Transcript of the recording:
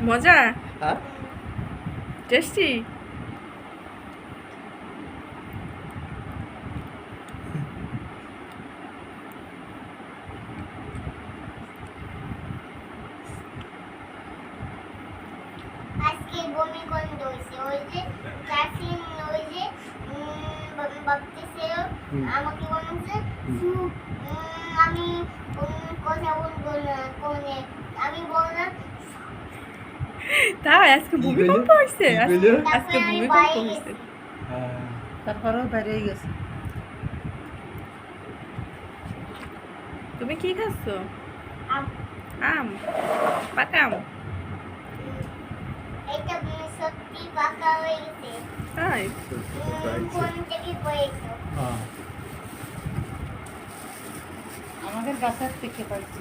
মজা, টেস্টি। আজকে বমি গন্ধ হয়েছে, ওই যে কাশিন, ওই যে ভাবতেছে আমাকে বলছে আমি কথা বলবো না কোনে, আমি বললাম তাই আজকে ভূমিকম্প হয়েছে, আজকে ভূমিকম্প হয়েছে। তারপরেও বাইরে গেছে। তুমি কি খাচ্ছ? আম, আম, পাকা আম। এটা সত্যি পাকা হয়ে গেছে। তাই কোন থেকে পড়েছো? আমাদের গাছের থেকে পাইছি।